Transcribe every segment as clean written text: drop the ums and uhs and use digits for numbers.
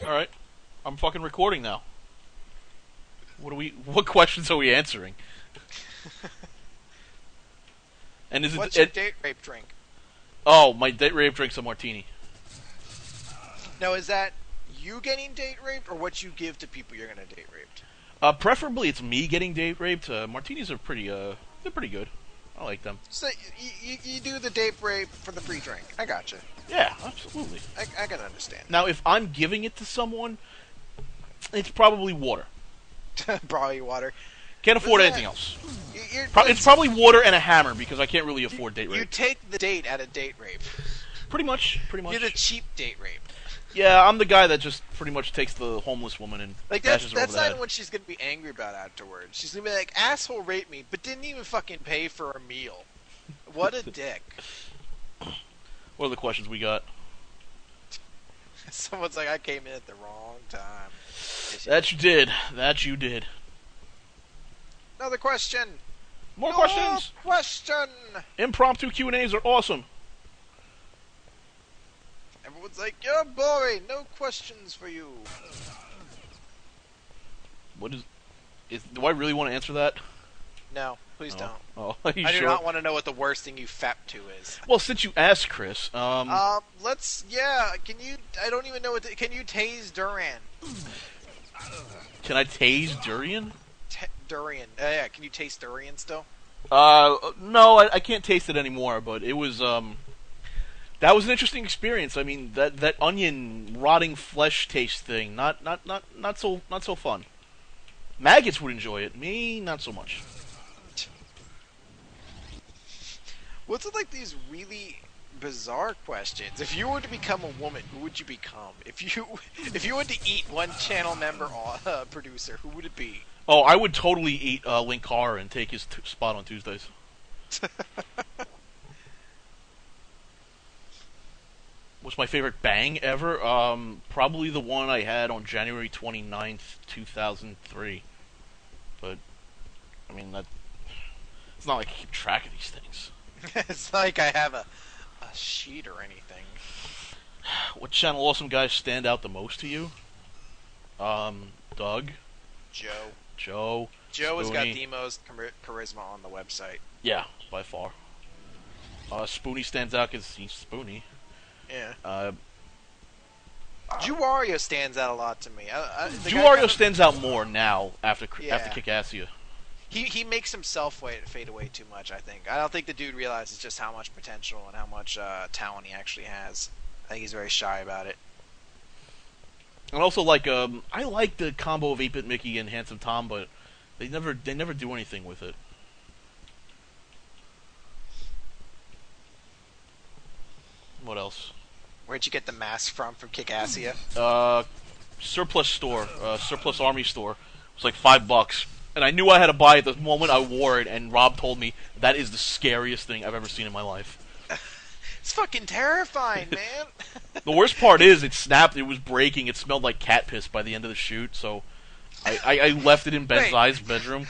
Alright. I'm fucking recording now. What questions are we answering? And is What's it, your it date rape drink? Oh, my date rape drink's a martini. Now, is that you getting date raped, or what you give to people you're gonna date raped? Preferably it's me getting date raped. Martinis are they're pretty good. I like them. So you do the date rape for the free drink. I gotcha. Yeah, absolutely. I can understand. Now, if I'm giving it to someone, it's probably water. Probably water. Can't afford that- anything else. You're, It's probably water and a hammer because I can't really afford date you rape. take the date at a date rape. Pretty much. You're the cheap date rape. Yeah, I'm the guy that just pretty much takes the homeless woman and Like bashes her that's over the not head. what she's gonna be angry about afterwards. She's gonna be like, asshole raped me, but didn't even fucking pay for a meal. What a dick. What are the questions we got? Someone's like, I came in at the wrong time. That you did. That you did. Another question. More questions? Question. Impromptu Q&As are awesome. Everyone's like, you're boring. No questions for you. What do I really want to answer that? No, please don't. Oh, are you I do sure? not want to know what the worst thing you fap to is. Well, since you asked, Chris, Let's. Yeah. Can you? I don't even know what. Can you tase Duran? can I tase durian? Durian. Yeah. Can you taste durian still? No, I can't taste it anymore. But it was that was an interesting experience. I mean, that onion rotting flesh taste thing, not so fun. Maggots would enjoy it. Me, not so much. What's it like these really bizarre questions? If you were to become a woman, who would you become? If you were to eat one channel member producer, who would it be? Oh, I would totally eat Linkara and take his spot on Tuesdays. What's my favorite bang ever? Probably the one I had on January 29th, 2003. But, I mean, it's not like I keep track of these things. It's like I have a sheet or anything. What channel awesome guys stand out the most to you? Doug? Joe. Joe Has got Spoonie. the most charisma on the website. Yeah, by far. Spoonie stands out because he's Spoonie. Yeah. Juwario stands out a lot to me. Juwario stands out more now after Kikassia. He makes himself fade away too much, I think. I don't think the dude realizes just how much potential and how much talent he actually has. I think he's very shy about it. And also, I like the combo of 8-Bit Mickey and Handsome Tom, but they never do anything with it. What else? Where'd you get the mask from Kikassia? Surplus store, Surplus Army store. It was like $5. And I knew I had to buy it the moment I wore it, and Rob told me that is the scariest thing I've ever seen in my life. It's fucking terrifying, man. The worst part is it snapped, it was breaking, it smelled like cat piss by the end of the shoot, so I left it in Benzai's bedroom.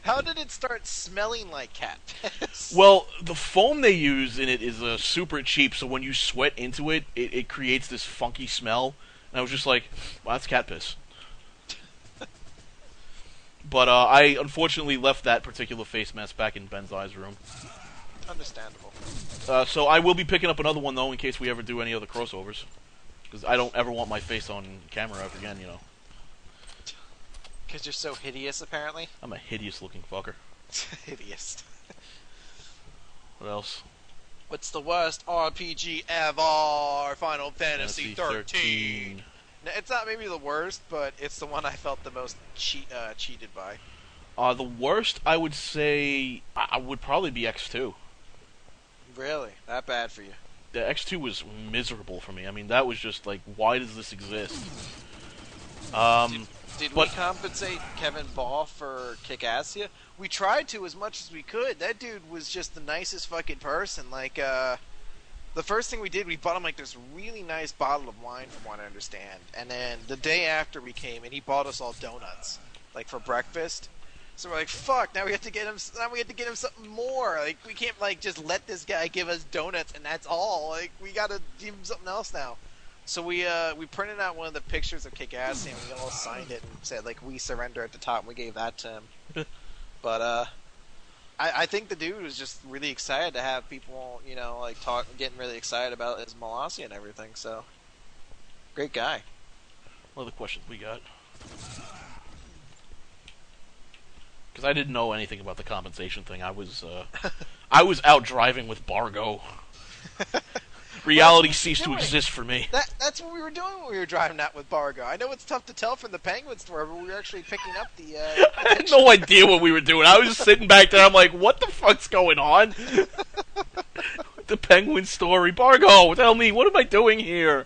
How did it start smelling like cat piss? Well, the foam they use in it is super cheap, so when you sweat into it, it creates this funky smell, and I was just like, well, that's cat piss. But I unfortunately left that particular face mask back in Benzai's room. Understandable. So I will be picking up another one, though, in case we ever do any other crossovers. Because I don't ever want my face on camera ever again, you know. Because you're so hideous, apparently? I'm a hideous-looking fucker. Hideous. What else? What's the worst RPG ever? Final Fantasy 13. It's not maybe the worst, but it's the one I felt the most cheated by. The worst, I would say, I would probably be X2. Really? That bad for you? The X2 was miserable for me. I mean, that was just like, why does this exist? Did we compensate Kevin Ball for Kikassia? We tried to as much as we could. That dude was just the nicest fucking person. Like, the first thing we did, we bought him like this really nice bottle of wine, from what I understand. And then the day after we came, and he bought us all donuts, like for breakfast. So we're like, fuck! Now we have to get him. Now we have to get him something more. Like, we can't just let this guy give us donuts and that's all. Like, we gotta give him something else now. So we printed out one of the pictures of Kick-Ass and we all signed it and said like "We surrender" at the top. And we gave that to him. But I think the dude was just really excited to have people, like getting really excited about his Molossia and everything. So great guy. What other questions we got? Because I didn't know anything about the compensation thing. I was out driving with Bargo. Reality ceased to exist for me. That's what we were doing when we were driving out with Bargo. I know it's tough to tell from the Penguin store, but we were actually picking up the... I had no idea what we were doing. I was just sitting back there, I'm like, what the fuck's going on? The Penguin store. Bargo, tell me, what am I doing here?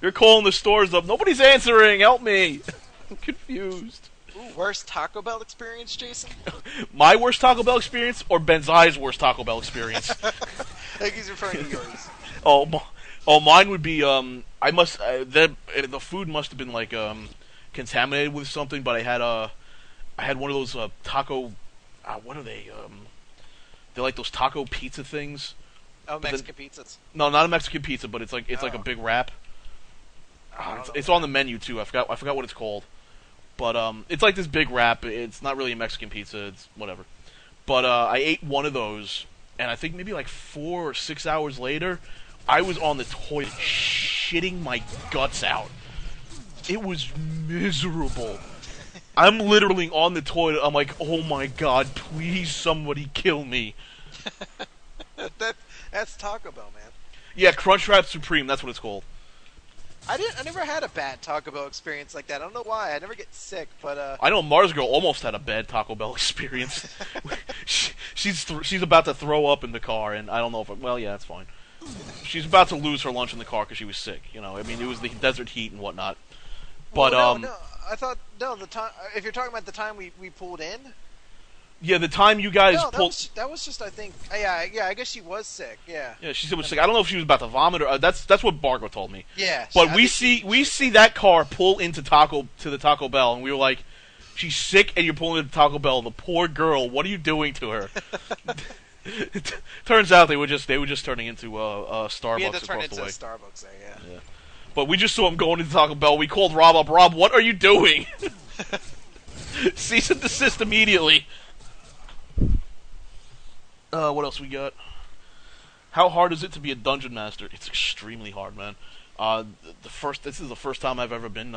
You're calling the stores up. Nobody's answering. Help me. I'm confused. Ooh, worst Taco Bell experience, Jason? My worst Taco Bell experience or Benzai's worst Taco Bell experience? I think he's referring to yours. Mine would be the food must have been like contaminated with something, but I had one of those taco what are they? They're like those taco pizza things. Oh, Mexican pizzas. No, not a Mexican pizza, but it's like a big wrap. It's on the menu too. I forgot what it's called. But it's like this big wrap. It's not really a Mexican pizza. It's whatever. But I ate one of those, and I think maybe like 4 or 6 hours later, I was on the toilet shitting my guts out. It was miserable. I'm literally on the toilet. I'm like, oh my god, please somebody kill me. That's Taco Bell, man. Yeah, Crunchwrap Supreme. That's what it's called. I never had a bad Taco Bell experience like that. I don't know why. I never get sick, but I know Mars Girl almost had a bad Taco Bell experience. She's about to throw up in the car, and I don't know if well, yeah, that's fine. She's about to lose her lunch in the car because she was sick. I mean, it was the desert heat and whatnot. But no, I thought the time. If you're talking about the time we pulled in. Yeah, the time you guys pulled. That was just, I think. Yeah. I guess she was sick. Yeah. Yeah, she was sick. I don't know if she was about to vomit or that's what Bargo told me. Yeah. But we see that car pull into the Taco Bell, and we were like, she's sick, and you're pulling into Taco Bell. The poor girl. What are you doing to her? Turns out they were just turning into Starbucks we had to turn across the into way. Starbucks there, yeah. But we just saw him going into Taco Bell. We called Rob up. Rob, what are you doing? Cease and desist immediately. What else we got? How hard is it to be a dungeon master? It's extremely hard, man. This is the first time I've ever been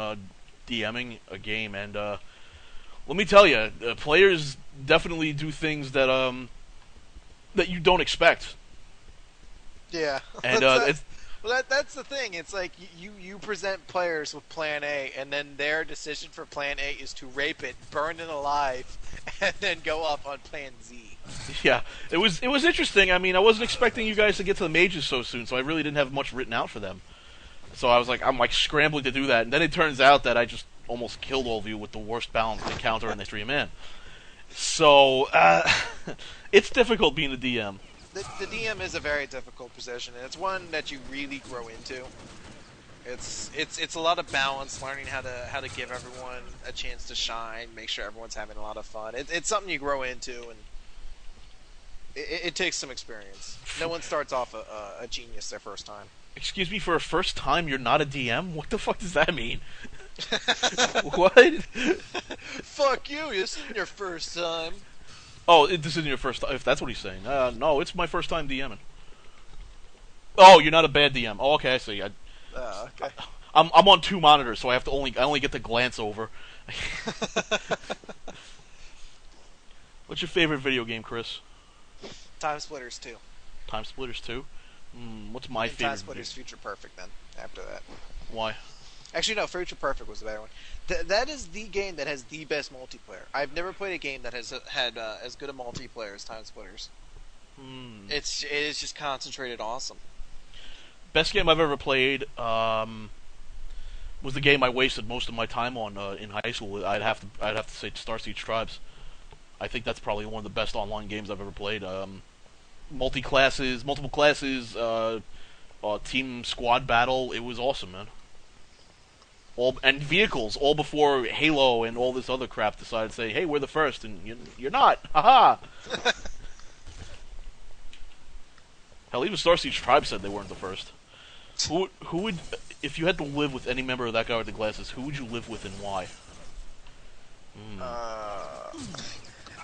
DMing a game, and let me tell you, players definitely do things that you don't expect. Yeah, and that's the thing. It's like you present players with Plan A, and then their decision for Plan A is to rape it, burn it alive, and then go up on Plan Z. Yeah, it was interesting. I mean, I wasn't expecting you guys to get to the mages so soon, so I really didn't have much written out for them. So I'm like scrambling to do that, and then it turns out that I just almost killed all of you with the worst balanced encounter in the history of man. So it's difficult being a DM. The DM is a very difficult position, and it's one that you really grow into. It's a lot of balance, learning how to give everyone a chance to shine, make sure everyone's having a lot of fun. It's something you grow into, and it takes some experience. No one starts off a genius their first time. Excuse me, for a first time, you're not a DM? What the fuck does that mean? What? Fuck you! This isn't your first time. Oh, this isn't your first time. If that's what he's saying, no, it's my first time DMing. Oh, you're not a bad DM. Oh, okay, I see. Okay. I'm on 2 monitors, so I only get to glance over. What's your favorite video game, Chris? Time Splitters 2. Time Splitters 2? What's my favorite? Time Splitters Future Perfect, then, after that. Why? Actually, no, Future Perfect was the better one. That is the game that has the best multiplayer. I've never played a game that has had as good a multiplayer as Time Splitters. It is just concentrated awesome. Best game I've ever played was the game I wasted most of my time on in high school. I'd have to say Star Siege Tribes. I think that's probably one of the best online games I've ever played. Multiple classes, team squad battle. It was awesome, man. And vehicles, all before Halo and all this other crap decided to say, "Hey, we're the first," and you're not. Haha. Hell, even Star Siege Tribe said they weren't the first. Who would? if you had to live with any member of that guy with the glasses, who would you live with and why?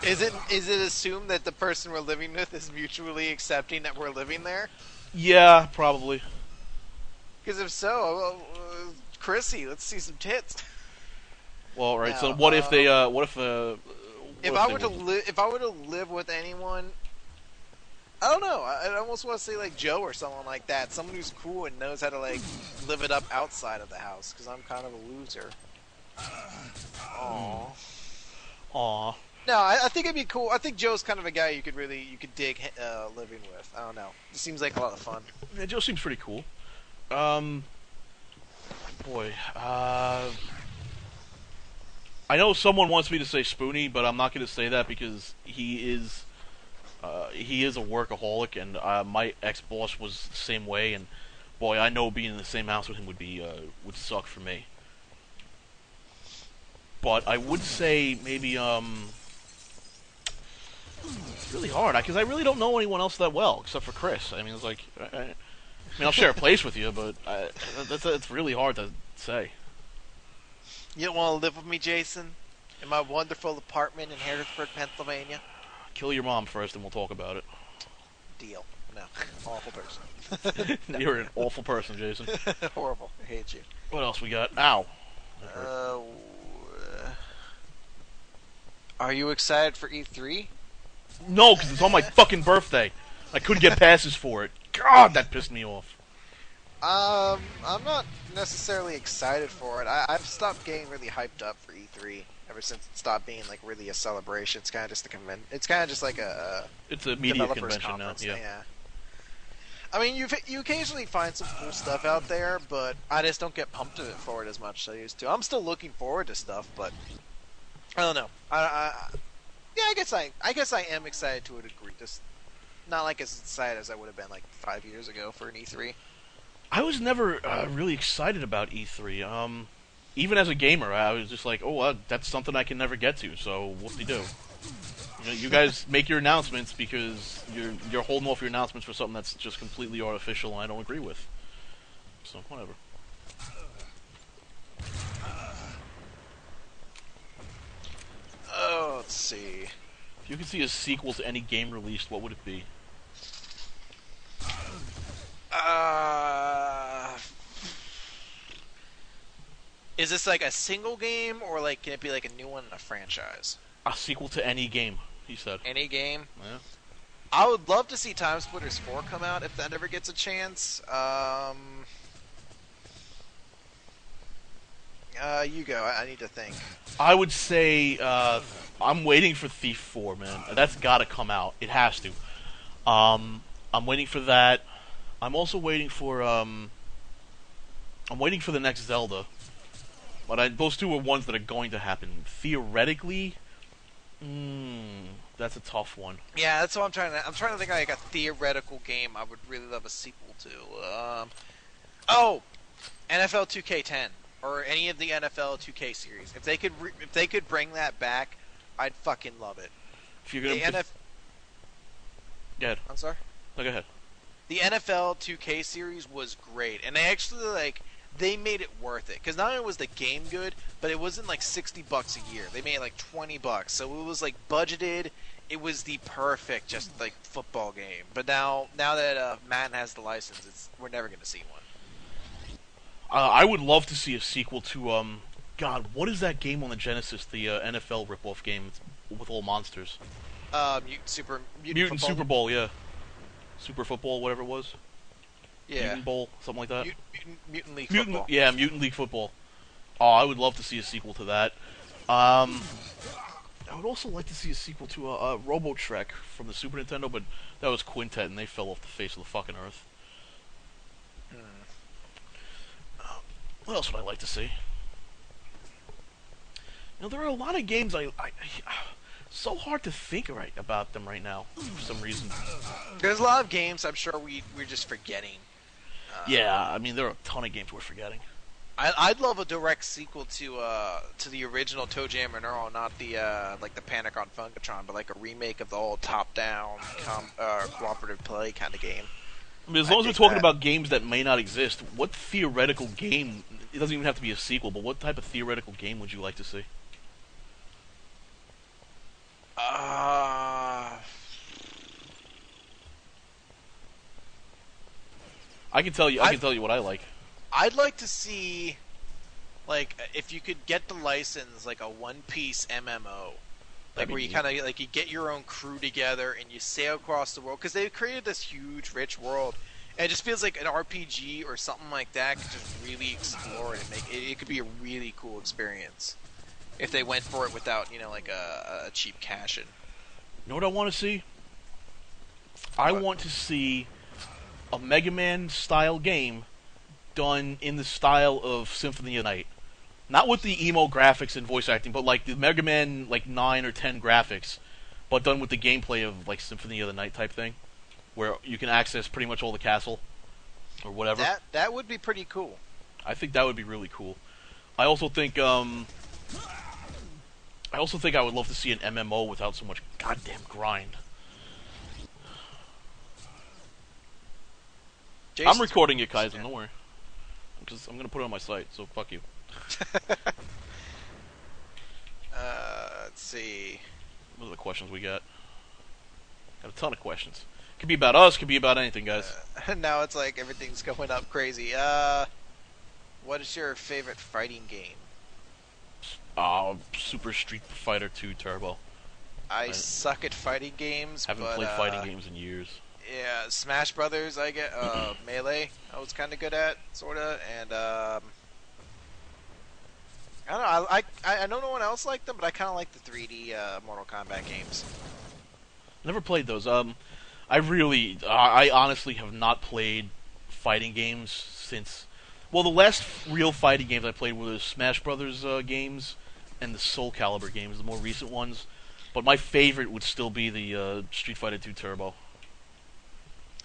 Is it assumed that the person we're living with is mutually accepting that we're living there? Yeah, probably. Because if so, well, Chrissy, let's see some tits. Well, right. No, So what if they? If I were to live with anyone, I don't know. I almost want to say like Joe or someone like that. Someone who's cool and knows how to like live it up outside of the house. Because I'm kind of a loser. Aww. Aw. No, I think it'd be cool. I think Joe's kind of a guy you could dig living with. I don't know. It seems like a lot of fun. Yeah, Joe seems pretty cool. Boy. I know someone wants me to say Spoonie, but I'm not going to say that because he is a workaholic, and my ex-boss was the same way. And boy, I know being in the same house with him would suck for me. But I would say maybe it's really hard because I really don't know anyone else that well except for Chris. I mean, it's like I mean, I'll share a place with you, but it's really hard to say. You don't want to live with me, Jason, in my wonderful apartment in Harrisburg, Pennsylvania? Kill your mom first, and we'll talk about it. Deal. No, awful person. No. You're an awful person, Jason. Horrible. I hate you. What else we got? Ow. Are you excited for E3? No, because it's on my fucking birthday. I couldn't get passes for it. God, that pissed me off. I'm not necessarily excited for it. I've stopped getting really hyped up for E3 ever since it stopped being like really a celebration. It's kind of just a It's kind of just like it's a media convention conference now. Yeah. I mean, you occasionally find some cool stuff out there, but I just don't get pumped for it as much as I used to. I'm still looking forward to stuff, but I don't know. Yeah, I guess I am excited to a degree. Just not like as excited as I would have been like 5 years ago for an E3. I was never really excited about E3. Even as a gamer, I was just like, oh, that's something I can never get to, so whoop-de-doo. You know, you guys make your announcements because you're holding off your announcements for something that's just completely artificial and I don't agree with. So, whatever. Oh, let's see. If you could see a sequel to any game released, what would it be? Is this like a single game, or like can it be like a new one in a franchise? A sequel to any game, he said. Any game? Yeah. I would love to see Time Splitters 4 come out if that ever gets a chance. You go. I need to think. I would say I'm waiting for Thief 4, man. That's got to come out. It has to. I'm waiting for that. I'm also waiting for I'm waiting for the next Zelda. But those two are ones that are going to happen. Theoretically, that's a tough one. Yeah, that's what I'm trying to think of, like a theoretical game I would really love a sequel to. NFL 2K10 or any of the NFL 2K series. If they could bring that back, I'd fucking love it. If you're gonna Go ahead. I'm sorry? No, go ahead. The NFL 2K series was great, and they actually they made it worth it because not only was the game good, but it wasn't like $60 a year. They made it like $20, so it was like budgeted. It was the perfect just like football game. But now that Madden has the license, we're never gonna see one. I would love to see a sequel to God, what is that game on the Genesis? The NFL ripoff game with all monsters. Mutant Super Bowl, yeah. Super Football, whatever it was. Yeah. Mutant Bowl, something like that. Mutant League Football. Yeah, Mutant League Football. Oh, I would love to see a sequel to that. I would also like to see a sequel to Robo Trek from the Super Nintendo, but that was Quintet, and they fell off the face of the fucking earth. What else would I like to see? There are a lot of games so hard to think about them right now for some reason. There's a lot of games I'm sure we're just forgetting. Yeah, I mean there are a ton of games we're forgetting. I'd love a direct sequel to the original Toe Jam and Earl, not the like the Panic on Funkatron, but like a remake of the old top-down cooperative play kind of game. I mean, as I long as we're dig talking that. about games that may not exist, what theoretical game? It doesn't even have to be a sequel, but what type of theoretical game would you like to see? Uh, I can tell you. I I'd can tell you what I like. I'd like to see, like, if you could get the license, like a One Piece MMO, That'd like be where you neat. kind of like you get your own crew together and you sail across the world because they've created this huge, rich world. And it just feels like an RPG or something like that could just really explore it and make it. It could be a really cool experience if they went for it without, like a cheap cash in. You know what I want to see? I What? want to see a Mega Man style game done in the style of Symphony of the Night. Not with the emo graphics and voice acting, but like the Mega Man like 9 or 10 graphics, but done with the gameplay of like Symphony of the Night type thing, where you can access pretty much all the castle or whatever. That would be pretty cool. I think that would be really cool. I also think I would love to see an MMO without so much goddamn grind. I'm recording it, Kaizen, don't worry. I'm gonna put it on my site, so fuck you. Let's see. What are the questions we got? Got a ton of questions. Could be about us, could be about anything, guys. Now it's like everything's going up crazy. What is your favorite fighting game? Super Street Fighter 2 Turbo. I suck at fighting games. Haven't but, played fighting games in years. Yeah, Smash Brothers. I get Melee. I was kind of good at, sorta, and I don't know. I know no one else liked them, but I kind of like the 3D Mortal Kombat games. Never played those. I honestly have not played fighting games since. Well, the last real fighting games I played were the Smash Brothers games and the Soul Calibur games, the more recent ones. But my favorite would still be the Street Fighter 2 Turbo.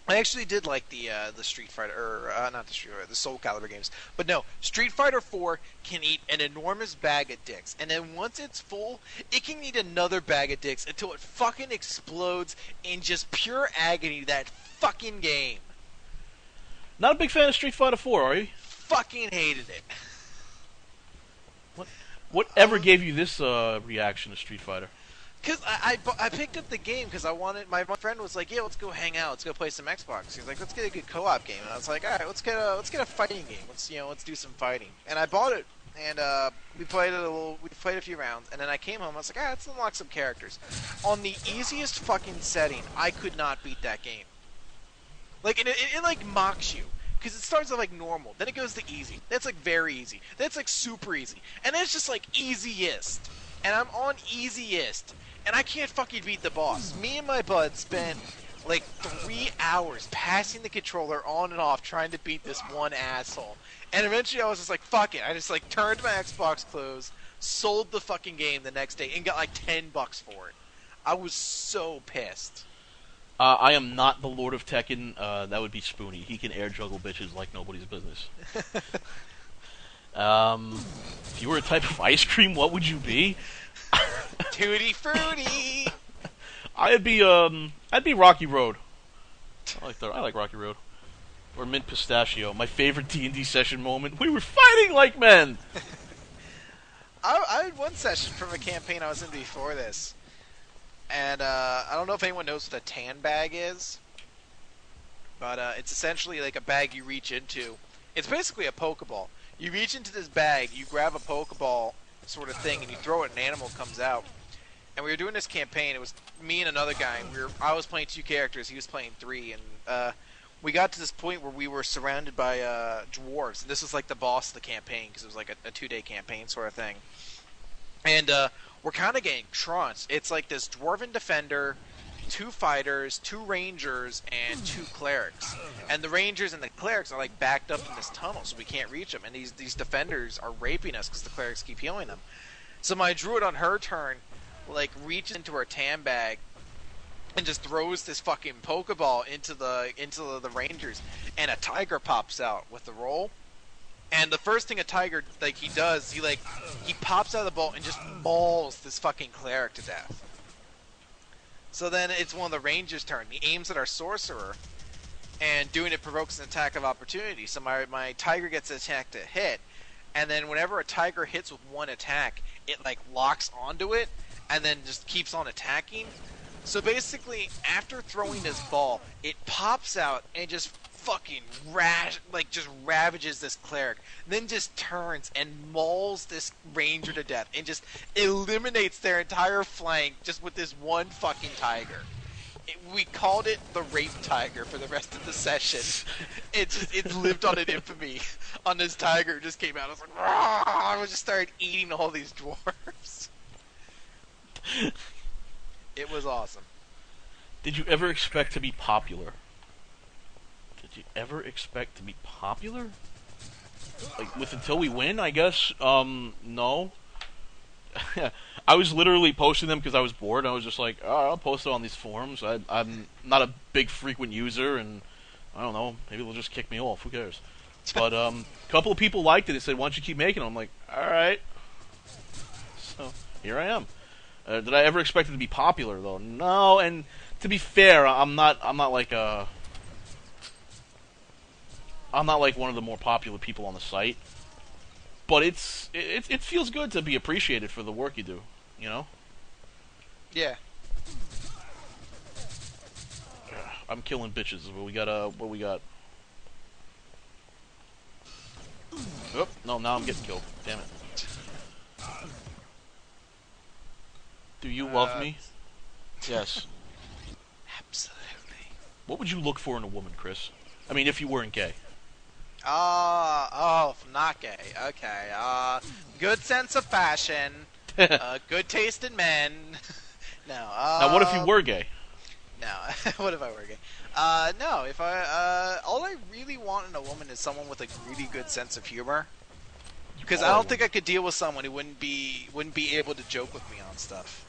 I actually did like the Street Fighter, or not the Street Fighter, the Soul Calibur games. But no, Street Fighter 4 can eat an enormous bag of dicks, and then once it's full, it can eat another bag of dicks until it fucking explodes in just pure agony. That fucking game. Not a big fan of Street Fighter 4, are you? Fucking hated it. Whatever gave you this reaction to Street Fighter? Cause I picked up the game because I wanted. My friend was like, "Yeah, let's go hang out. Let's go play some Xbox." He's like, "Let's get a good co-op game." And I was like, "All right, let's get a fighting game. Let's do some fighting." And I bought it, and we played it a little. We played a few rounds, and then I came home. I was like, let's unlock some characters. On the easiest fucking setting, I could not beat that game. Like, and it like mocks you. Because it starts off like normal, then it goes to easy. That's like very easy. That's like super easy. And then it's just like easiest. And I'm on easiest. And I can't fucking beat the boss. Me and my bud spent like 3 hours passing the controller on and off trying to beat this one asshole. And eventually I was just like, fuck it. I just like turned my Xbox closed, sold the fucking game the next day, and got like $10 for it. I was so pissed. I am not the Lord of Tekken. That would be Spoonie. He can air juggle bitches like nobody's business. If you were a type of ice cream, what would you be? Tutti frutti. I'd be Rocky Road. I like Rocky Road. Or mint pistachio. My favorite D&D session moment. We were fighting like men. I had one session from a campaign I was in before this. And I don't know if anyone knows what a tan bag is, but it's essentially like a bag you reach into. It's basically a Pokeball. You reach into this bag, you grab a Pokeball sort of thing, and you throw it, and an animal comes out. And we were doing this campaign. It was me and another guy. And I was playing 2 characters. He was playing 3. And we got to this point where we were surrounded by dwarves. And this was like the boss of the campaign because it was like a 2-day campaign sort of thing. And we're kind of getting trounced. It's like this dwarven defender, 2 fighters, 2 rangers, and 2 clerics. And the rangers and the clerics are like backed up in this tunnel, so we can't reach them. And these defenders are raping us because the clerics keep healing them. So my druid on her turn, like, reaches into her tan bag and just throws this fucking Pokeball into the rangers, and a tiger pops out with the roll. And the first thing a tiger, like, he does, he pops out of the bolt and just mauls this fucking cleric to death. So then it's one of the rangers' turn. He aims at our sorcerer, and doing it provokes an attack of opportunity. So my tiger gets attacked to hit, and then whenever a tiger hits with one attack, it like locks onto it, and then just keeps on attacking. So basically, after throwing this ball, it pops out and just fucking just ravages this cleric, then just turns and mauls this ranger to death, and just eliminates their entire flank just with this one fucking tiger. We called it the rape tiger for the rest of the session. It lived on an infamy on this tiger. Just came out. I was like, I just started eating all these dwarves. It was awesome. Did you ever expect to be popular? Did you ever expect to be popular? Like, with Until We Win, I guess? No. I was literally posting them because I was bored. I was just like, oh, I'll post it on these forums. I'm not a big frequent user, and I don't know, maybe they'll just kick me off. Who cares? But a couple of people liked it and said, why don't you keep making them? I'm like, alright. So, here I am. Did I ever expect it to be popular, though? No, and to be fair, I'm not like one of the more popular people on the site. But it feels good to be appreciated for the work you do, you know? Yeah. I'm killing bitches. What we got? Oh, no, now I'm getting killed. Damn it. Do you love me? Yes. Absolutely. What would you look for in a woman, Chris? I mean, if you weren't gay. Not gay. Okay. Good sense of fashion. Good taste in men. No. Now, what if you were gay? No. What if I were gay? No. If all I really want in a woman is someone with a really good sense of humor. Because I don't think I could deal with someone who wouldn't be able to joke with me on stuff.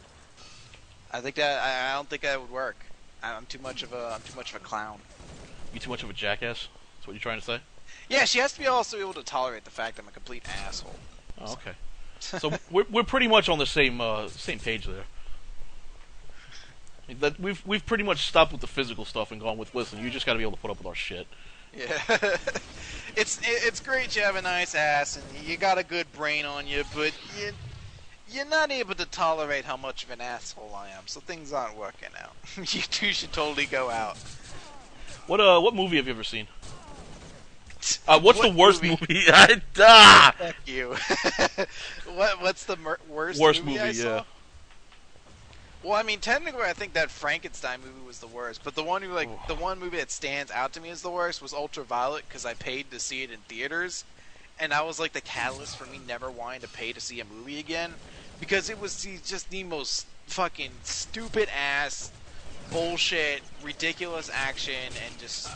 I don't think that would work. I'm too much of a clown. You too much of a jackass? That's what you're trying to say? Yeah, she has to be also able to tolerate the fact I'm a complete asshole. Oh, okay. So we're pretty much on the same page there. That we've pretty much stopped with the physical stuff and gone with, listen, you just got to be able to put up with our shit. Yeah. It's great you have a nice ass and you got a good brain on you, but you're not able to tolerate how much of an asshole I am, so things aren't working out. You two should totally go out. What movie have you ever seen? What's the worst movie? Fuck you. What's the worst movie I saw? Yeah. Well, I mean, technically, I think that Frankenstein movie was the worst. But the one movie that stands out to me as the worst was Ultraviolet, because I paid to see it in theaters, and that was like the catalyst for me never wanting to pay to see a movie again, because it was just the most fucking stupid ass, bullshit, ridiculous action, and just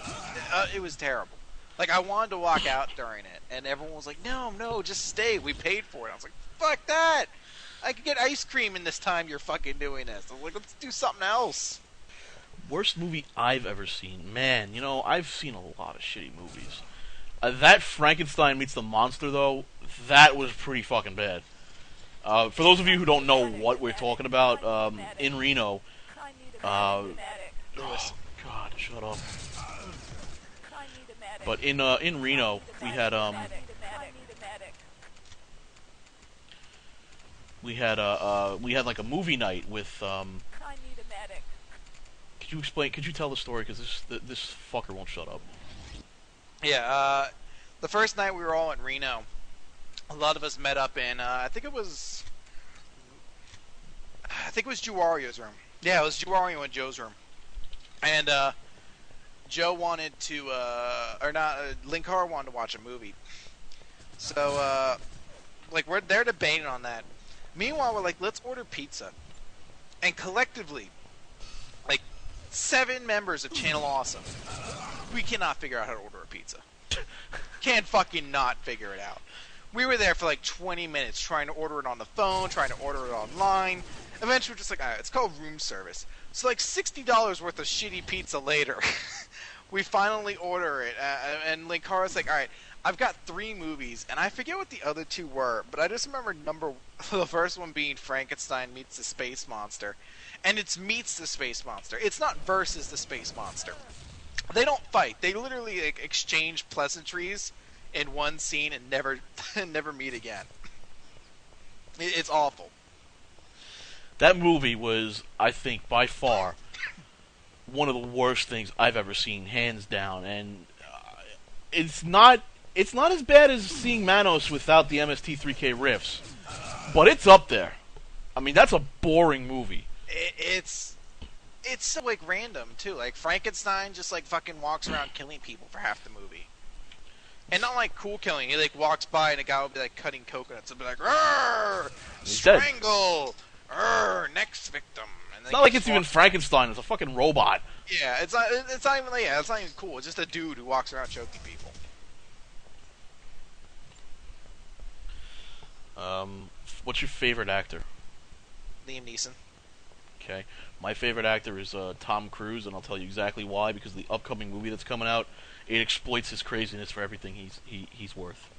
it was terrible. Like, I wanted to walk out during it, and everyone was like, no, just stay. We paid for it. I was like, fuck that! I could get ice cream in this time you're fucking doing this. I was like, let's do something else. Worst movie I've ever seen? Man, I've seen a lot of shitty movies. That Frankenstein Meets the Monster, though, that was pretty fucking bad. For those of you who don't know what we're talking about, in Reno... oh, God, shut up. But in Reno, we had like a movie night with Could you tell the story, because this fucker won't shut up. Yeah, the first night we were all in Reno, a lot of us met up in I think it was Juario's room. Yeah, it was Juario and Joe's room. And Joe wanted to, Linkar wanted to watch a movie. So, they're debating on that. Meanwhile, we're like, let's order pizza. And collectively, 7 members of Channel Awesome, we cannot figure out how to order a pizza. Can't fucking not figure it out. We were there for 20 minutes trying to order it on the phone, trying to order it online. Eventually, we're just like, alright, it's called room service. So, $60 worth of shitty pizza later, we finally order it, and Linkara's like, alright, I've got 3 movies, and I forget what the other 2 were, but I just remember the first one being Frankenstein Meets the Space Monster, and it's Meets the Space Monster. It's not versus the Space Monster. They don't fight. They literally like, exchange pleasantries in one scene and never never meet again. It's awful. That movie was, I think, by far one of the worst things I've ever seen, hands down. And it's not as bad as seeing Manos without the MST3K riffs, but it's up there. I mean, that's a boring movie. It's so like random too. Like Frankenstein just like fucking walks around killing people for half the movie, and not like cool killing. He like walks by and a guy will be like cutting coconuts and be like, "Rrr, strangle, rrr, next victim." And it's not like it's even Frankenstein. It's a fucking robot. Yeah, it's not even like, it's not even cool. It's just a dude who walks around choking people. What's your favorite actor? Liam Neeson. Okay, my favorite actor is Tom Cruise, and I'll tell you exactly why. Because the upcoming movie that's coming out, it exploits his craziness for everything he's worth.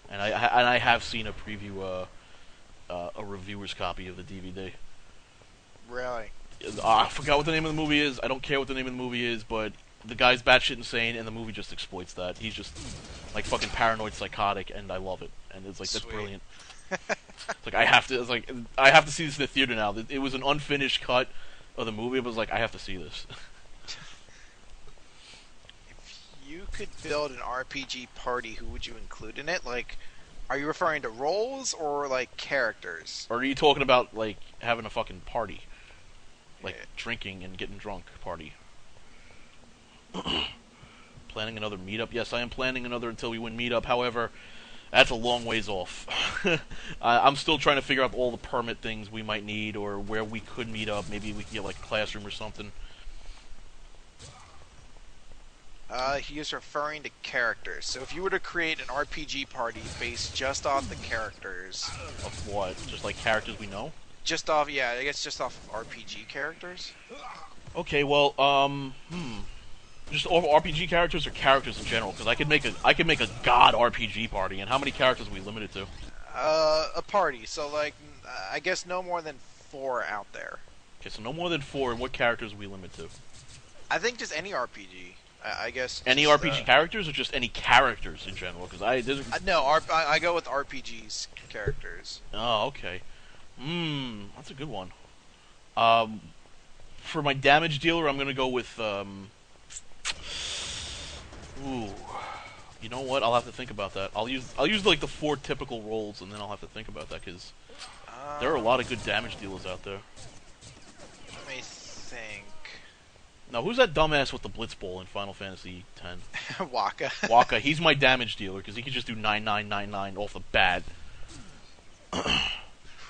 And I have seen a preview, a reviewer's copy of the DVD. Really? I forgot what the name of the movie is. I don't care what the name of the movie is, but the guy's batshit insane, and the movie just exploits that. He's just like fucking paranoid, psychotic, and I love it. And it's like that's brilliant. It's like I have to see this in the theater now. It was an unfinished cut of the movie. It was like I have to see this. If you could build an RPG party, who would you include in it? Like, are you referring to roles or like characters? Or are you talking about like having a fucking party, like drinking and getting drunk party? Planning another meetup? Yes, I am planning another Until We Win meetup. However, that's a long ways off. I'm still trying to figure out all the permit things we might need, or where we could meet up. Maybe we could get like a classroom or something. He is referring to characters. So if you were to create an RPG party based just off the characters... Of what? Just like characters we know? Just off, yeah, I guess just off of RPG characters. Okay, well, just all RPG characters or characters in general? Because I could make a god RPG party, and how many characters are we limited to? A party. So like, I guess no more than 4 out there. Okay, so no more than 4, and what characters are we limited to? I think just any RPG. I guess any just, RPG characters, or just any characters in general? Because I go with RPGs characters. Oh, okay. That's a good one. For my damage dealer, I'm gonna go with ooh, you know what? I'll have to think about that. I'll use like the 4 typical roles, and then I'll have to think about that because there are a lot of good damage dealers out there. Let me think. Now, who's that dumbass with the Blitzball in Final Fantasy X? Waka. Waka. He's my damage dealer because he can just do 9999 off the bat.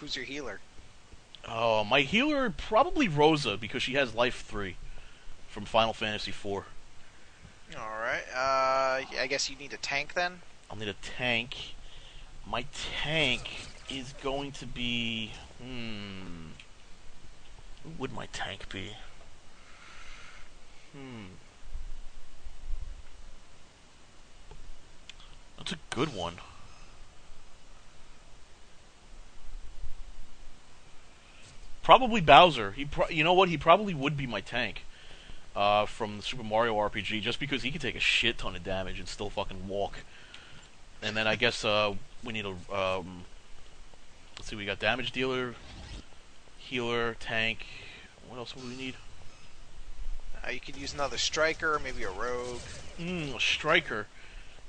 Who's your healer? Oh, my healer probably Rosa because she has life 3 from Final Fantasy IV. All right. I guess you need a tank then. I'll need a tank. My tank is going to be. Who would my tank be? That's a good one. Probably Bowser. You know what? He probably would be my tank from the Super Mario RPG, just because he could take a shit ton of damage and still fucking walk. And then I guess we need a. Let's see. We got damage dealer, healer, tank. What else would we need? You could use another striker, maybe a rogue. A striker.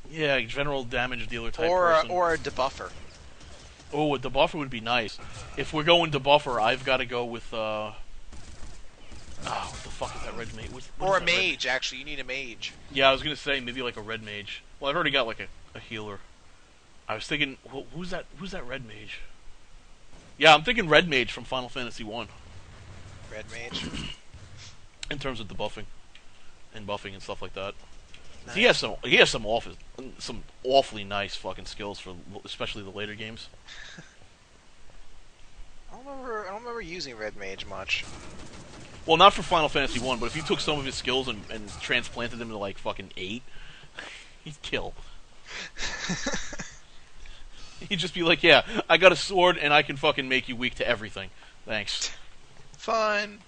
Yeah, general damage dealer type person. person. Or a debuffer. Oh, a debuffer would be nice. If we're going debuffer, I've got to go with, what the fuck is that red mage? Or a mage, actually. You need a mage. Yeah, I was going to say maybe like a red mage. Well, I've already got like a healer. I was thinking, who's that red mage? Yeah, I'm thinking red mage from Final Fantasy 1. Red mage? In terms of debuffing and buffing and stuff like that. Nice. He has some awfully nice fucking skills for especially the later games. I don't remember using red mage much. Well, not for Final Fantasy 1, but if you took some of his skills and transplanted them to like fucking 8, he'd kill. He'd just be like, yeah, I got a sword and I can fucking make you weak to everything. Thanks. Fine.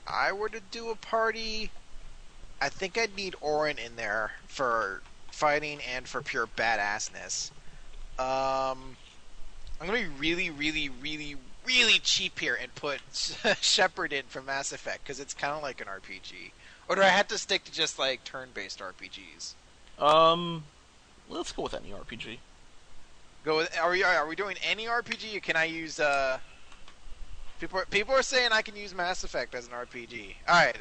I were to do a party, I think I'd need Orin in there for fighting and for pure badassness. I'm gonna be really, really, really, really cheap here and put Shepard in from Mass Effect because it's kind of like an RPG. Or do I have to stick to just like turn-based RPGs? Let's go with any RPG. Go with, are we doing any RPG? Or can I use People are saying I can use Mass Effect as an RPG. All right,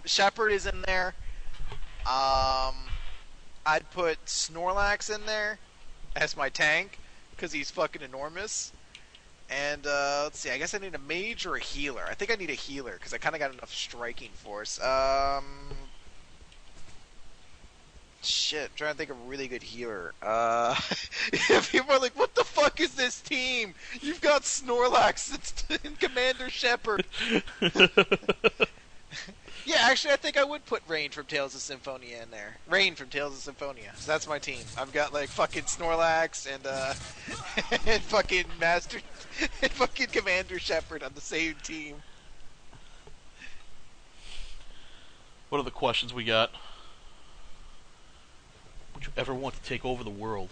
Shepard is in there. I'd put Snorlax in there as my tank because he's fucking enormous. And let's see, I guess I need a mage or a healer. I think I need a healer because I kind of got enough striking force. Shit, I'm trying to think of a really good healer. People are like, what the fuck is this team? You've got Snorlax and Commander Shepard. Yeah, actually, I think I would put Rain from Tales of Symphonia in there. Rain from Tales of Symphonia. So that's my team. I've got, like, fucking Snorlax and, and fucking and fucking Commander Shepard on the same team. What are the questions we got? Would you ever want to take over the world?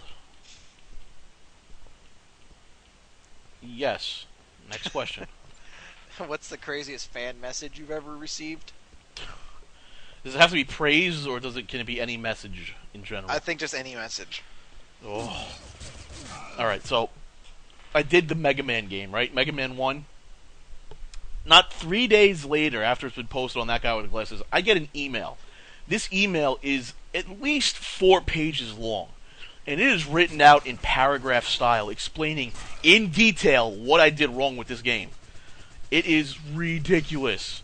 Yes. Next question. What's the craziest fan message you've ever received? Does it have to be praise, or can it be any message in general? I think just any message. Oh. Alright, so I did the Mega Man game, right? Mega Man 1. Not 3 days later, after it's been posted on That Guy with the Glasses, I get an email. This email is at least 4 pages long. And it is written out in paragraph style, explaining in detail what I did wrong with this game. It is ridiculous.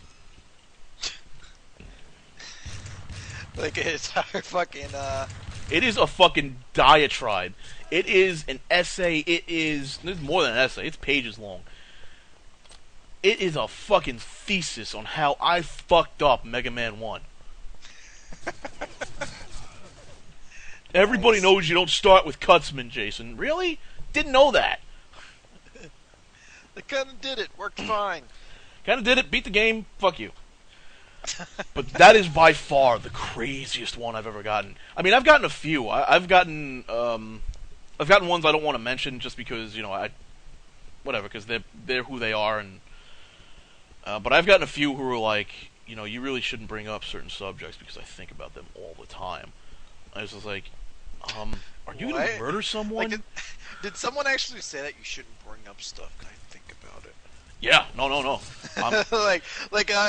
Like an entire fucking, It is a fucking diatribe. It is an essay. It's more than an essay. It's pages long. It is a fucking thesis on how I fucked up Mega Man 1. Everybody knows you don't start with Cutsman, Jason. Really? Didn't know that. They kinda did it. Worked fine. Kinda did it. Beat the game. Fuck you. But that is by far the craziest one I've ever gotten. I mean, I've gotten a few. I've gotten ones I don't want to mention just because, you know, whatever, because they're who they are, and but I've gotten a few who are like, you know, you really shouldn't bring up certain subjects because I think about them all the time. I was just like, are you going to murder someone? Like, did someone actually say that you shouldn't bring up stuff? Can I think about it? Yeah, no. I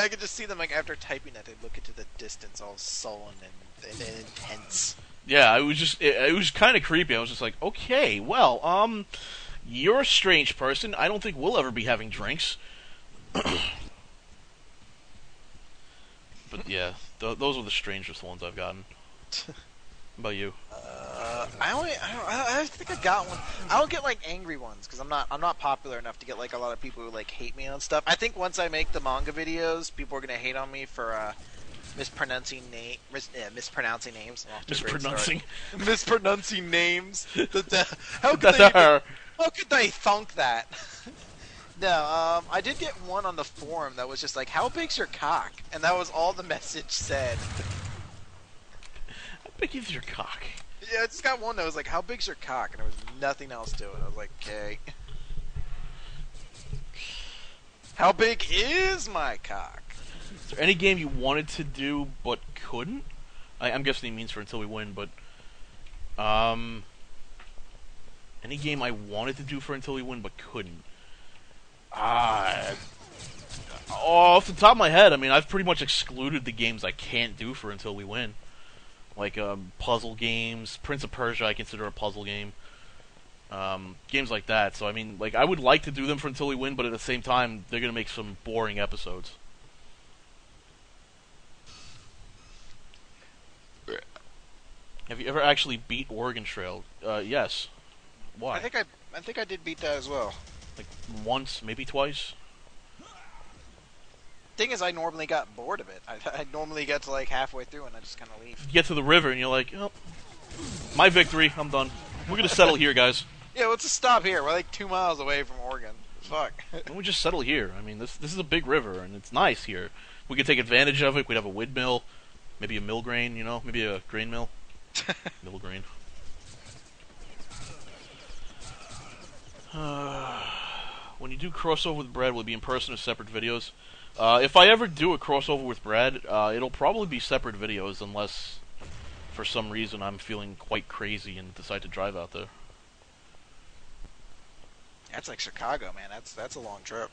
could just see them like after typing that they look into the distance, all sullen and intense. Yeah, it was kind of creepy. I was just like, okay, well, you're a strange person. I don't think we'll ever be having drinks. But yeah, those are the strangest ones I've gotten. How about you? I think I got one. I don't get like angry ones because I'm not popular enough to get like a lot of people who like hate me on stuff. I think once I make the manga videos, people are gonna hate on me for mispronouncing names. Mispronouncing names. How could they thunk that? No, I did get one on the forum that was just like, "How big's your cock?" And that was all the message said. How big is your cock? Yeah, I just got one that was like, "How big's your cock?" And there was nothing else to it. I was like, "Okay." How big is my cock? Is there any game you wanted to do but couldn't? I'm guessing he means for Until We Win, but any game I wanted to do for Until We Win but couldn't? Off the top of my head, I mean, I've pretty much excluded the games I can't do for Until We Win. Like, puzzle games. Prince of Persia I consider a puzzle game. Games like that. So, I mean, like, I would like to do them for Until We Win, but at the same time, they're going to make some boring episodes. Have you ever actually beat Oregon Trail? Yes. Why? I think I did beat that as well. Like, once, maybe twice? Thing is, I normally got bored of it. I normally get to like halfway through and I just kind of leave. You get to the river and you're like, oh, my victory, I'm done. We're gonna settle here, guys. Yeah, let's just stop here. We're like 2 miles away from Oregon. Fuck. Why don't we just settle here? I mean, this is a big river and it's nice here. We could take advantage of it. We'd have a windmill, maybe a mill grain, maybe a grain mill. Mill grain. When you do crossover with Brad, will it be in person or separate videos? If I ever do a crossover with Brad, it'll probably be separate videos unless, for some reason, I'm feeling quite crazy and decide to drive out there. That's like Chicago, man. That's a long trip.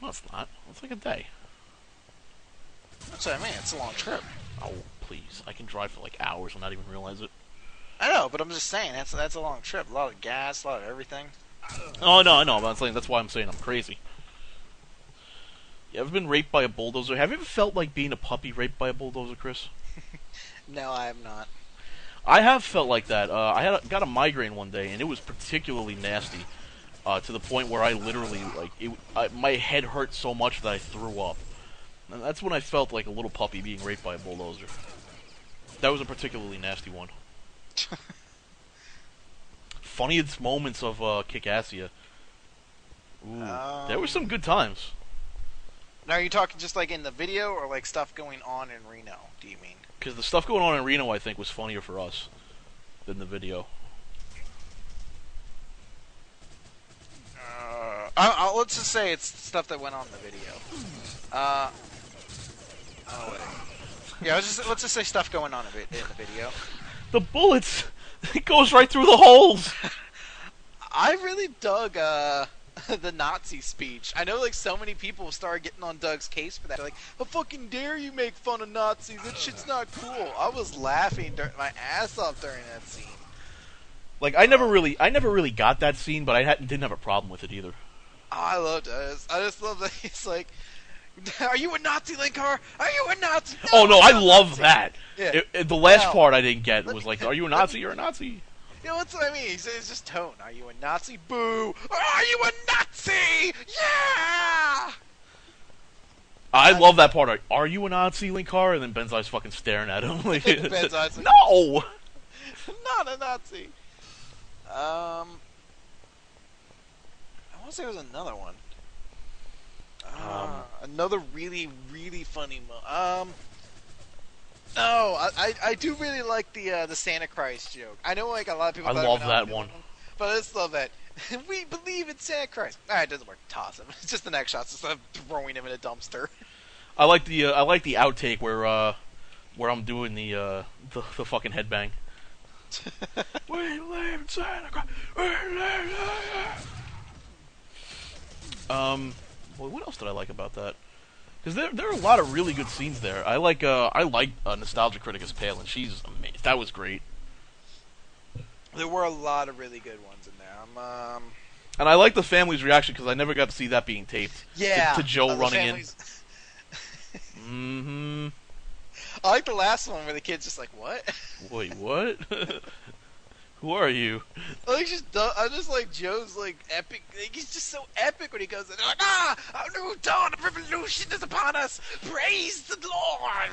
No, it's not. It's like a day. That's what I mean. It's a long trip. Oh, please. I can drive for like hours and not even realize it. I know, but I'm just saying, that's a long trip. A lot of gas, a lot of everything. Oh, no, I know. But I'm saying, that's why I'm saying I'm crazy. You ever been raped by a bulldozer? Have you ever felt like being a puppy raped by a bulldozer, Chris? No, I have not. I have felt like that. I got a migraine one day, and it was particularly nasty. To the point where I literally, my head hurt so much that I threw up. And that's when I felt like a little puppy being raped by a bulldozer. That was a particularly nasty one. Funniest moments of Kick-Assia. Ooh, there were some good times. Now, are you talking just like in the video, or like stuff going on in Reno, do you mean? Because the stuff going on in Reno, I think, was funnier for us than the video. Let's just say it's stuff that went on in the video. Oh, wait. Yeah, let's just say stuff going on in the video. The bullets! It goes right through the holes! I really dug the Nazi speech. I know like so many people started getting on Doug's case for that. They're like, how fucking dare you make fun of Nazis? That shit's not cool. I was laughing my ass off during that scene. Like, I never really got that scene, but I didn't have a problem with it either. Oh, I loved it. I just love that he's like, are you a Nazi, Linkar? Are you a Nazi? No, oh, no, I love that. Yeah. The last part I didn't get was like, are you a Nazi? You're a Nazi. You know, that's what I mean. It's just tone. Are you a Nazi? Boo! Are you a Nazi? Yeah! I love that part. Are you a Nazi, Linkar? And then Benzai's fucking staring at him. Like, Benzai's like, no! Not a Nazi. I want to say there was another one. Another really, really funny No, I do really like the Santa Christ joke. I know like a lot of people. I love that one. But I just love that. We believe in Santa Christ. Alright, it doesn't work. Toss him. It's just the next shot instead of throwing him in a dumpster. I like the outtake where I'm doing the fucking headbang. We live in Santa Christ. Well, what else did I like about that? Because there are a lot of really good scenes there. I like Nostalgia Critic as Palin. She's amazing. That was great. There were a lot of really good ones in there. And I like the family's reaction because I never got to see that being taped. Yeah. To Joe running in. Mm-hmm. I like the last one where the kid's just like, what? Wait, what? Who are you? I just like Joe's like epic. Like, he's just so epic when he goes in. Like, a new dawn of revolution is upon us. Praise the Lord.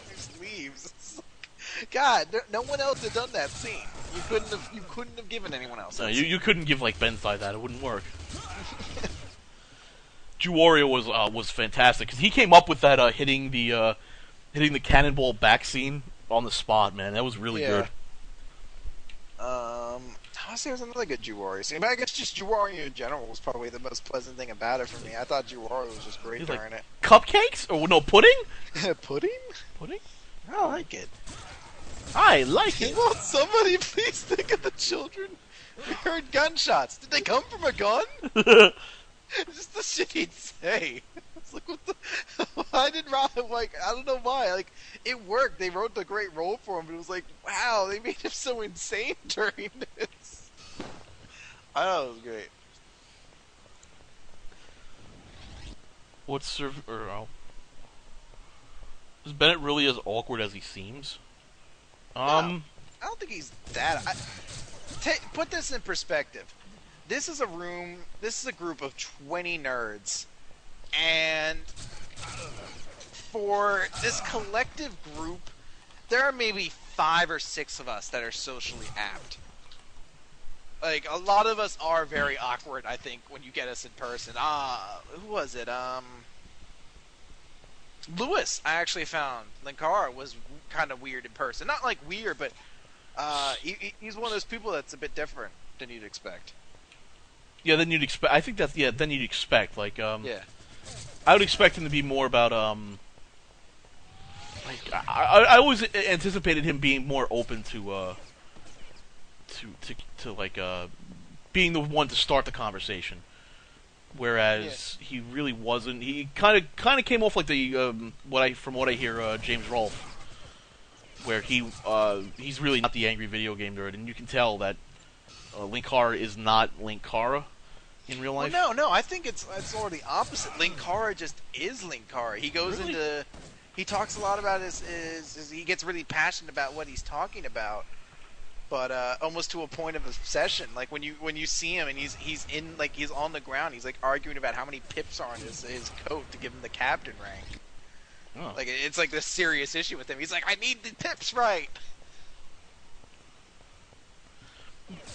He just leaves. It's like, God, no one else had done that scene. You couldn't have given anyone else. No, you couldn't give like Benzai that. It wouldn't work. Juwario was fantastic because he came up with that hitting the cannonball back scene on the spot. Man, that was really good. I say there's another good Juwario scene, but I guess just Juwario in general was probably the most pleasant thing about it for me. I thought Juwario was just great during it. Cupcakes? Or no, pudding? Pudding? Pudding? I like it. I like it. Won't somebody please think of the children? We heard gunshots. Did they come from a gun? Just the shit he'd say. It's like, what the... I don't know why. Like, it worked. They wrote the great role for him, but it was like, wow, they made him so insane during this. I thought it was great. Is Bennett really as awkward as he seems? No, I don't think he's that... put this in perspective. This is a group of 20 nerds, and for this collective group, there are maybe 5 or 6 of us that are socially apt. Like, a lot of us are very awkward, I think, when you get us in person. Who was it? Lewis, I actually found Linkara was kind of weird in person. Not like weird, but he's one of those people that's a bit different than you'd expect. Yeah, then you'd expect. I think that's then you'd expect like Yeah. I would expect him to be more about like I always anticipated him being more open to like being the one to start the conversation, whereas he really wasn't. He kind of came off like the from what I hear James Rolfe, where he's really not the angry video game nerd, and you can tell that Linkara is not Linkara in real life. Well, no, I think it's sort of the opposite. Linkara just is Linkara. He goes Really? into, he talks a lot about his he gets really passionate about what he's talking about, but almost to a point of obsession. Like when you see him and he's in, like, he's on the ground, he's like arguing about how many pips are on his coat to give him the captain rank. Oh. Like it's like this serious issue with him. He's like, I need the pips right.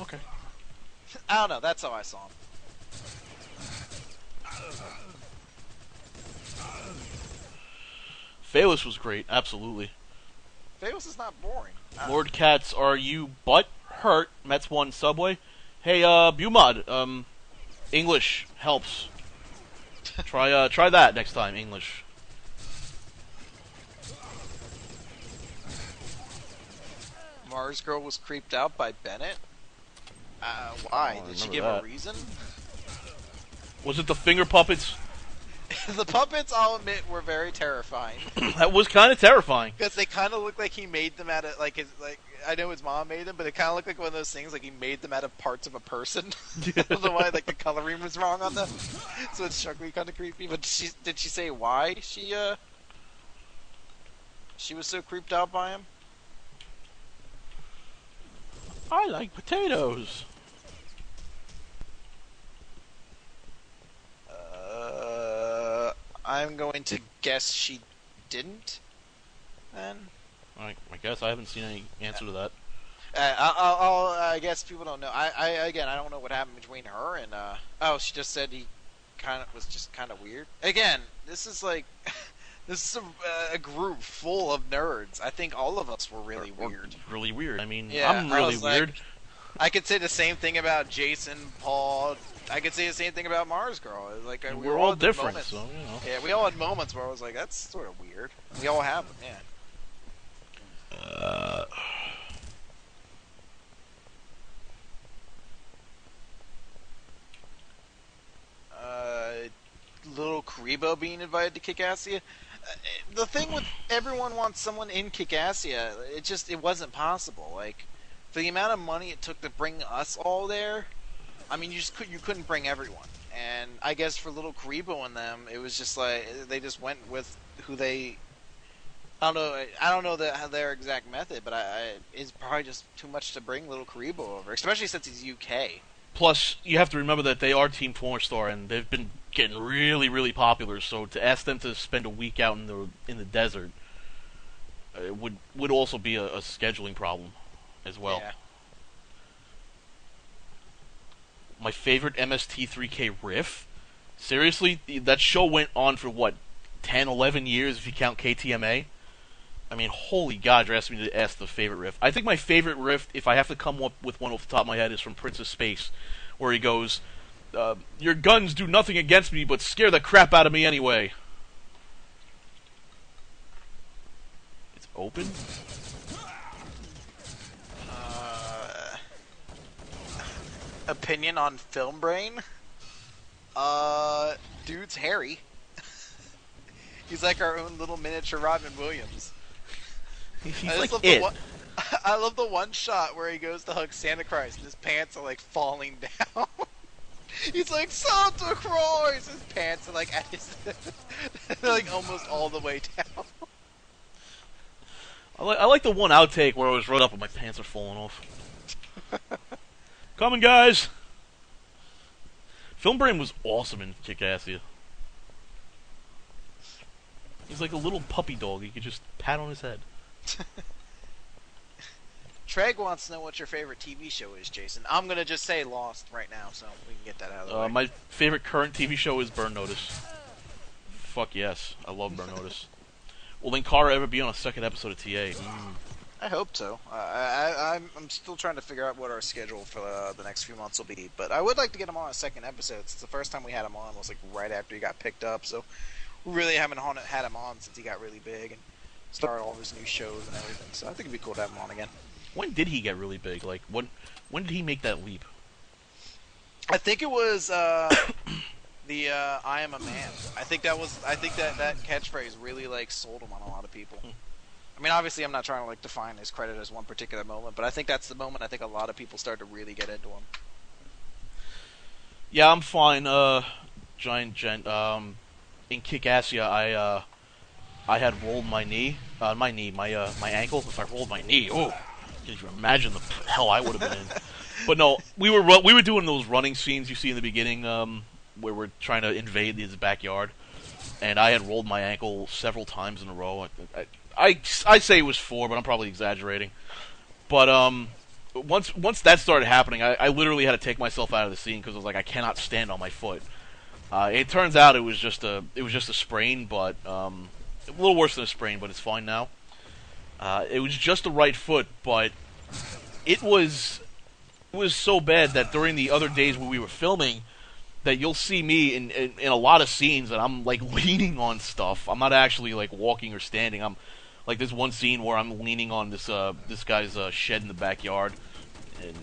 Okay. I don't know. That's how I saw him. Phalos was great, absolutely. Phalos is not boring. LordKaT, are you butt hurt? Mets won Subway. Hey, Bumod, English helps. Try that next time, English. Mars Girl was creeped out by Bennett. Why? Oh, Did she remember give that. a reason? Was it the finger puppets? The puppets, I'll admit, were very terrifying That was kind of terrifying. because they kind of looked like he made them out of I know his mom made them, but it kind of looked like one of those things like he made them out of parts of a person. I don't know why, like the coloring was wrong on them, so it struck me kind of creepy. But did she say why she was so creeped out by him? I like potatoes. I'm going to guess she didn't. Then. I guess I haven't seen any answer to that. I guess people don't know. I don't know what happened between her and. She just said he was just kind of weird. Again, this is like, this is a group full of nerds. I think all of us were really weird. Really weird. I mean, Yeah, I'm really weird. Like, I could say the same thing about Jason, Paul. I could say the same thing about Mars Girl. Like We're all had different, moments. so you know. Yeah, we all had moments where I was like, "That's sort of weird." We all have them, yeah. Little Karibo being invited to Kickassia. The thing with everyone wants someone in Kickassia, it wasn't possible. Like, for the amount of money it took to bring us all there, I mean, you couldn't bring everyone. And I guess for Little Karibo and them, it was just like they just went with who they. I don't know their exact method, but it's probably just too much to bring Little Karibo over, especially since he's UK. Plus, you have to remember that they are Team 4-star, and they've been getting really, really popular. So to ask them to spend a week out in the desert would also be a scheduling problem as well. Yeah. My favorite MST3K riff? Seriously? That show went on for, what, 10, 11 years if you count KTMA? I mean, holy God, you're asking me to ask the favorite riff. I think my favorite riff, if I have to come up with one off the top of my head, is from Prince of Space, where he goes, your guns do nothing against me but scare the crap out of me anyway. It's open? Opinion on Film Brain? Dude's hairy. He's like our own little miniature Robin Williams. He's I like love it. I love the one shot where he goes to hug Santa Christ and his pants are like falling down. He's like, Santa Christ! His pants are like at his they're like almost all the way down. I like the one outtake where I was right up and my pants are falling off. Coming, guys! Film Brain was awesome in Kickassia. He's like a little puppy dog you could just pat on his head. Treg wants to know what your favorite TV show is, Jason. I'm gonna just say Lost right now, so we can get that out of the way. My favorite current TV show is Burn Notice. Fuck yes, I love Burn Notice. Will Linkara ever be on a second episode of TA? I hope so. I'm still trying to figure out what our schedule for the next few months will be, but I would like to get him on a second episode. Since the first time we had him on was like right after he got picked up, so we really haven't had him on since he got really big and started all his new shows and everything. So I think it'd be cool to have him on again. When did he get really big? Like, when did he make that leap? I think it was the "I am a man." I think that catchphrase really like sold him on a lot of people. I mean, obviously, I'm not trying to like define his credit as one particular moment, but I think that's the moment I think a lot of people start to really get into him. Yeah, I'm fine. Giant Gent. In Kick-Assia, I had rolled my knee, my ankle. If I rolled my knee, oh, can you imagine the hell I would have been in? But no, we were doing those running scenes you see in the beginning, where we're trying to invade his backyard, and I had rolled my ankle several times in a row. I say it was 4, but I'm probably exaggerating. But once that started happening, I literally had to take myself out of the scene because I was like, I cannot stand on my foot. It turns out it was just a sprain, but a little worse than a sprain, but it's fine now. It was just the right foot, but it was so bad that during the other days when we were filming, that you'll see me in a lot of scenes that I'm like leaning on stuff. I'm not actually like walking or standing. I'm like, there's one scene where I'm leaning on this guy's shed in the backyard. And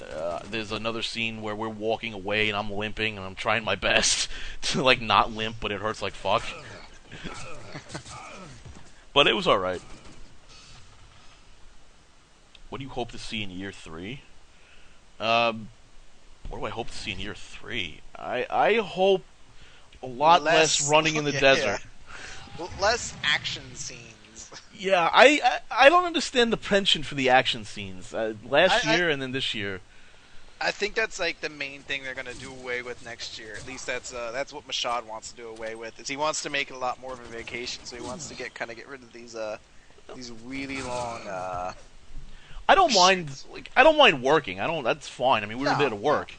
there's another scene where we're walking away and I'm limping and I'm trying my best to like not limp, but it hurts like fuck. But it was alright. What do you hope to see in year 3? What do I hope to see in year 3? I hope a lot less running in the desert. Yeah. Less action scenes. Yeah, I don't understand the penchant for the action scenes. Last year and then this year. I think that's like the main thing they're going to do away with next year. At least that's what Mashad wants to do away with. Is he wants to make it a lot more of a vacation, so he wants to get rid of these really long. I don't mind working. That's fine. I mean, we were there to work.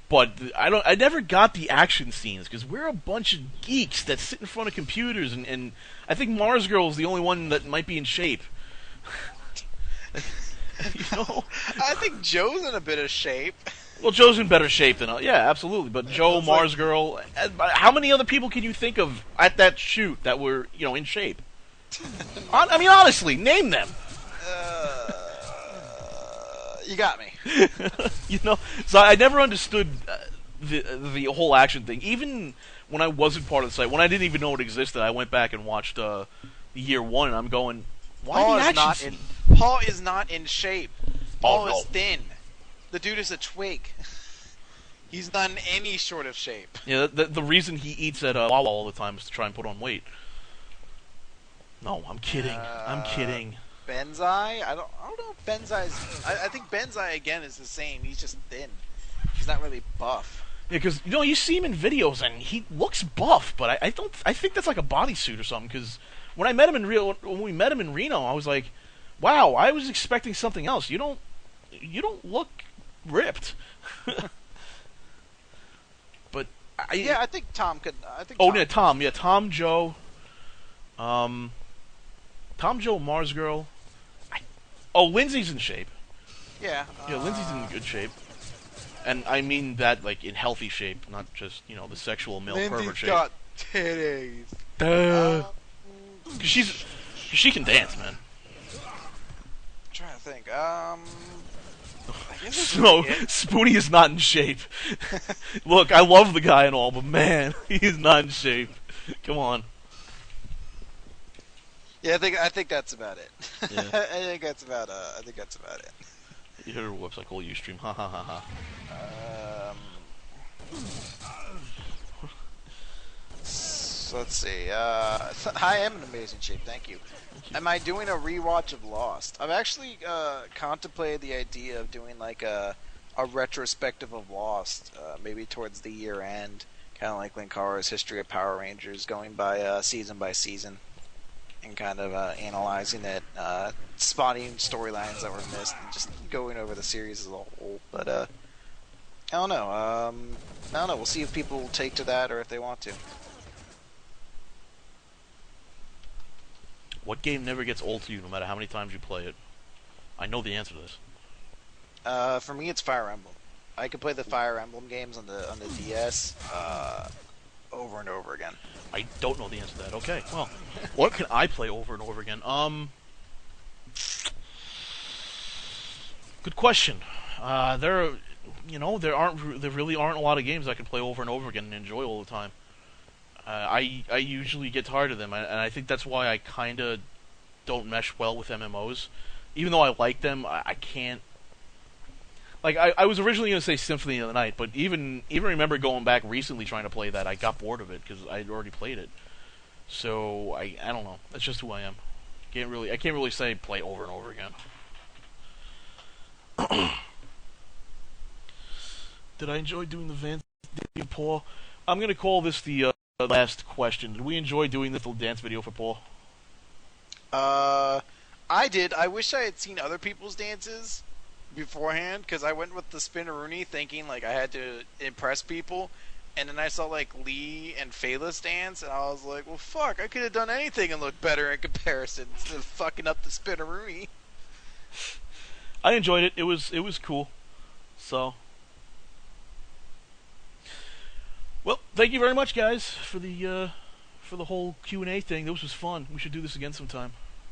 But I never got the action scenes because we're a bunch of geeks that sit in front of computers, and I think Mars Girl is the only one that might be in shape. You know? I think Joe's in a bit of shape. Well, Joe's in better shape than us. Yeah, absolutely. But Joe, Mars Girl, how many other people can you think of at that shoot that were, in shape? I mean, honestly, name them. You got me. So I never understood the whole action thing. Even when I wasn't part of the site, when I didn't even know it existed, I went back and watched the year 1, and I'm going, why the action scene? Paul is not in shape. Paul is thin. The dude is a twig. He's not in any sort of shape. Yeah, the reason he eats at Wawa all the time is to try and put on weight. No, I'm kidding. I'm kidding. Benzai? I don't know if Benzai's... I think Benzai, again, is the same. He's just thin. He's not really buff. Yeah, because, you see him in videos, and he looks buff, but I think that's like a bodysuit or something, because when we met him in Reno, I was like, wow, I was expecting something else. You don't look ripped. But I think Tom could... Tom, Joe... Tom, Joe, Mars Girl. Lindsay's in shape. Yeah. Lindsay's in good shape. And I mean that, like, in healthy shape, not just, the sexual male pervert shape. Lindsay's got titties. She can dance, man. I'm trying to think. No, Spoonie is not in shape. Look, I love the guy and all, but man, he is not in shape. Come on. Yeah, I think that's about it. Yeah. I think that's about it. You heard her website called Ustream. Ha ha ha ha. So let's see. I am in amazing shape, thank you. Am I doing a rewatch of Lost? I've actually contemplated the idea of doing like a retrospective of Lost, maybe towards the year end, kind of like Linkara's History of Power Rangers, going by season, and kind of analyzing it, spotting storylines that were missed, and just going over the series as a whole. But I don't know. We'll see if people will take to that or if they want to. What game never gets old to you, no matter how many times you play it? I know the answer to this. For me, it's Fire Emblem. I could play the Fire Emblem games on the DS over and over again. I don't know the answer to that. Okay, well, what can I play over and over again? Good question. There really aren't a lot of games I can play over and over again and enjoy all the time. I usually get tired of them, and I think that's why I kind of don't mesh well with MMOs. Even though I like them, I can't. Like I was originally going to say Symphony of the Night, but even remember going back recently trying to play that, I got bored of it because I'd already played it. So I don't know. That's just who I am. I can't really say play over and over again. Did I enjoy doing the Vance video, Paul? I'm going to call this the last question. Did we enjoy doing this little dance video for Paul? I did. I wish I had seen other people's dances beforehand, because I went with the Spinneroonie thinking like I had to impress people, and then I saw like Lee and Phaelus dance, and I was like, well, fuck, I could have done anything and looked better in comparison instead of fucking up the Spinneroonie. I enjoyed it. It was cool. So, well, thank you very much, guys, for the whole Q&A thing. This was fun. We should do this again sometime.